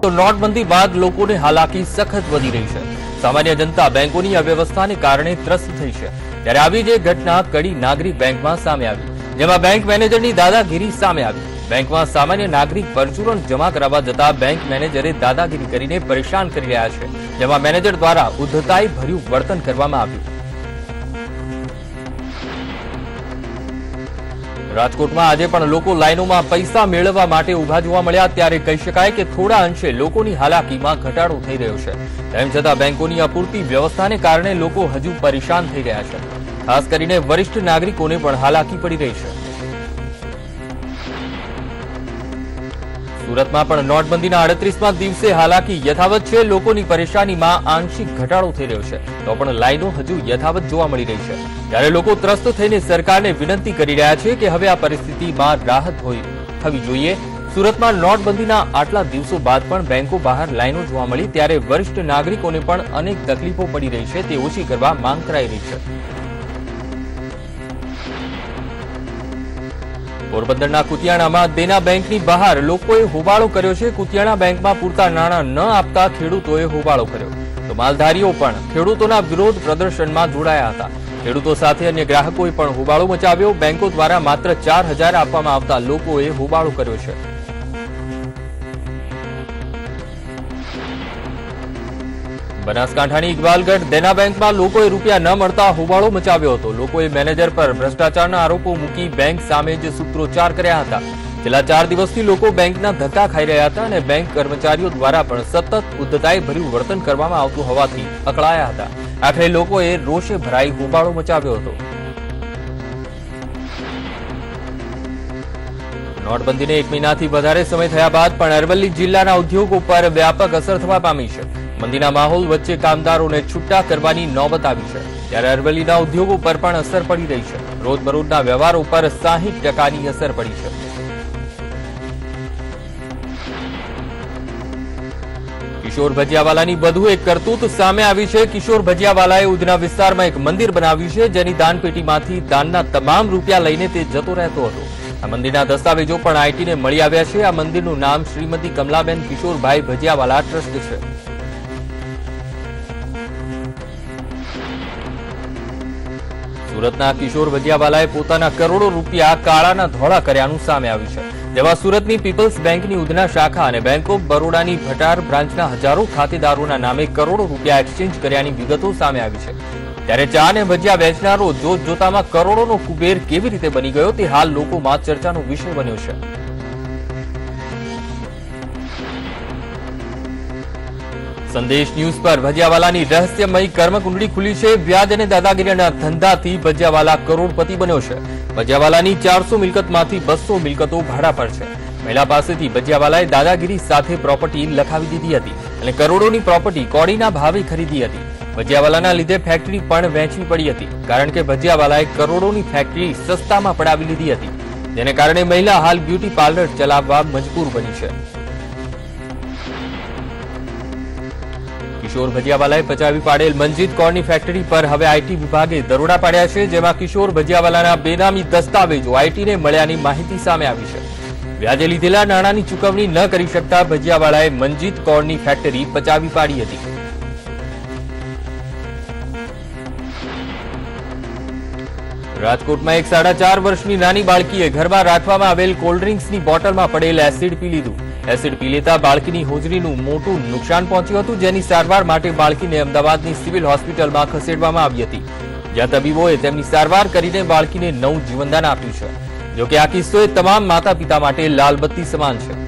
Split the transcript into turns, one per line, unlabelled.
તો નોટબંધી બાદ લોકોને હાલાકી સખત વધી રહી છે। સામાન્ય જનતા બેંકોની અવ્યવસ્થાને કારણે ત્રસ્ત થઈ છે। ત્યારે આવી જ ઘટના કડી નાગરિક બેંકમાં સામે આવી, જેમાં બેંક મેનેજરની દાદાગીરી સામે આવી। બેંકમાં સામાન્ય નાગરિક પરચુરણ જમા કરાવવા જતા બેંક મેનેજરે દાદાગીરી કરીને પરેશાન કરી રહ્યા છે, જેમાં મેનેજર દ્વારા ઉદ્ધતાઈ ભર્યું વર્તન કરવામાં આવ્યું। રાજકોટમાં આજે પણ લોકો લાઈનોમાં પૈસા મેળવવા માટે ઉભા જોવા મળ્યા, ત્યારે કહી શકાય કે થોડા અંશે લોકોની હાલાકીમાં ઘટાડો થઈ રહ્યો છે। તેમ છતાં બેંકોની અપૂરતી વ્યવસ્થાને કારણે લોકો હજુ પરેશાન થઈ રહ્યા છે। ખાસ કરીને વરિષ્ઠ નાગરિકોને પણ હાલાકી પડી રહી છે। સુરતમાં પણ નોટબંધીના 38મા દિવસે હાલાકી યથાવત છે। લોકોની પરેશાનીમાં આંશિક ઘટાડો થઈ રહ્યો છે, તો પણ લાઈનો હજુ યથાવત જોવા મળી રહી છે। ત્યારે લોકો ત્રસ્ત થઈને સરકારને વિનંતી કરી રહ્યા છે કે હવે આ પરિસ્થિતિમાં રાહત થવી જોઈએ। સુરતમાં નોટબંધીના આટલા દિવસો બાદ પણ બેંકો બહાર લાઈનો જોવા મળી, ત્યારે વરિષ્ઠ નાગરિકોને પણ અનેક તકલીફો પડી રહી છે, તે ઓછી કરવા માંગ કરાઈ રહી છે। પોરબંદરના કુતિયાણામાં દેના બેંકની બહાર લોકોએ હોબાળો કર્યો છે। કુતિયાણા બેંકમાં પૂરતા નાણાં ન આપતા ખેડૂતોએ હોબાળો કર્યો, તો માલધારીઓ પણ ખેડૂતોના વિરોધ પ્રદર્શનમાં જોડાયા હતા। ખેડૂતો સાથે અન્ય ગ્રાહકોએ પણ હોબાળો મચાવ્યો। બેંકો દ્વારા માત્ર 4000 આપવામાં આવતા લોકોએ હોબાળો કર્યો છે। બનાસકાંઠાની ઇકબાલગઢ દેના બેંકમાં લોકોએ રૂપિયા ન મળતા હોબાળો મચાવ્યો હતો। લોકોએ મેનેજર પર ભ્રષ્ટાચારના આરોપો મૂકી બેંક સામે જ સૂત્રોચ્ચાર કર્યા હતા। છેલ્લા 4 દિવસથી લોકો બેંકના ધક્કા ખાઈ રહ્યા હતા અને બેંક કર્મચારીઓ દ્વારા પણ સતત ઉદ્ધતાઈ ભર્યું વર્તન કરવામાં આવતું હોવાથી અકળાયા હતા। આખરે લોકોએ રોષે ભરાઈ હોબાળો મચાવ્યો હતો। નોટબંધીને 1 મહિનાથી વધારે સમય થયા બાદ પણ અરવલ્લી જિલ્લાના ઉદ્યોગો પર વ્યાપક અસર થવા પામી છે। મંદીના માહોલ વચ્ચે કામદારોને છૂટા કરવાની નોબત આવી છે, ત્યારે અરવલ્લીના ઉદ્યોગો પર પણ અસર પડી રહી છે। રોજબરોજના વ્યવહારો પર 60% અસર પડી છે। કિશોર ભજીયાવાલાની વધુ એક કરતૂત સામે આવી છે। કિશોર ભજીયાવાલાએ ઉધના વિસ્તારમાં એક મંદિર બનાવ્યું છે, જેની દાનપેટીમાંથી દાનના તમામ રૂપિયા લઈને તે જતો રહેતો હતો। આ મંદિરના દસ્તાવેજો પણ આઈટીને મળી આવ્યા છે। આ મંદિરનું નામ શ્રીમતી કમલાબેન કિશોરભાઈ ભજીયાવાલા ટ્રસ્ટ છે। સુરતના કિશોર ભજીયાવાલાએ પોતાના કરોડો રૂપિયા કાળાના ધોળા કર્યાનું સામે આવ્યું છે, જેમાં સુરતની પીપલ્સ બેંકની ઉધના શાખા અને બેંક ઓફ બરોડાની ભટાર બ્રાન્ચના હજારો ખાતેદારોના નામે કરોડો રૂપિયા એક્સચેન્જ કર્યાની વિગતો સામે આવી છે। ત્યારે ચા અને ભજીયા વેચનારો જોતજોતામાં કરોડોનો કુબેર કેવી રીતે બની ગયો તે હાલ લોકોમાં ચર્ચાનો વિષય બન્યો છે। સંદેશ ન્યૂઝ પર ભજીયાવાલાની રહસ્યમય કર્મકુંડળી ખુલી છે। વ્યાજ અને દાદાગીરીના ધંધાથી ભજીયાવાલા કરોડપતિ બન્યો છે। ભજીયાવાલાની 400 મિલકતમાંથી 200 મિલકતો ભાડા પર છે। મહિલા પાસેથી ભજીયાવાલાએ દાદાગીરી સાથે પ્રોપર્ટી લખાવી દીધી હતી અને કરોડોની પ્રોપર્ટી કોડીના ભાવે ખરીદી હતી। ભજીયાવાલાના લીધે ફેક્ટરી પણ વેચવી પડી હતી, કારણ કે ભજીયાવાલાએ કરોડોની ફેક્ટરી સસ્તામાં પડાવી લીધી હતી, જેને કારણે મહિલા હાલ બ્યુટી પાર્લર ચલાવવા મજબૂર બની છે। કિશોર ભજીયાવાલાએ પચાવી પાડેલ મંજીત કૌરની ફેક્ટરી પર હવે આઈટી વિભાગે દરોડા પાડ્યા છે, જેમાં કિશોર ભજીયાવાલાના બેનામી દસ્તાવેજો આઈટીને મળ્યાની માહિતી સામે આવી છે। વ્યાજે લીધેલા નાણાંની ચૂકવણી ન કરી શકતા ભજીયાવાલાએ મંજીત કૌરની ફેક્ટરી પચાવી પાડી હતી। રાજકોટમાં એક 4.5 વર્ષની નાની બાળકીએ ઘરમાં રાખવામાં આવેલ કોલ્ડ્રિંક્સની બોટલમાં પડેલ એસિડ પી લીધું। એસિડ પી લેતા બાળકીની હોજરીનું મોટું નુકસાન પહોંચ્યું હતું, જેની સારવાર માટે બાળકીને અમદાવાદની સિવિલ હોસ્પિટલમાં ખસેડવામાં આવી હતી, જ્યાં તબીબોએ તેમની સારવાર કરીને બાળકીને નવું જીવનદાન આપ્યું છે। જોકે આ કિસ્સો તમામ માતા પિતા માટે લાલબત્તી સમાન છે।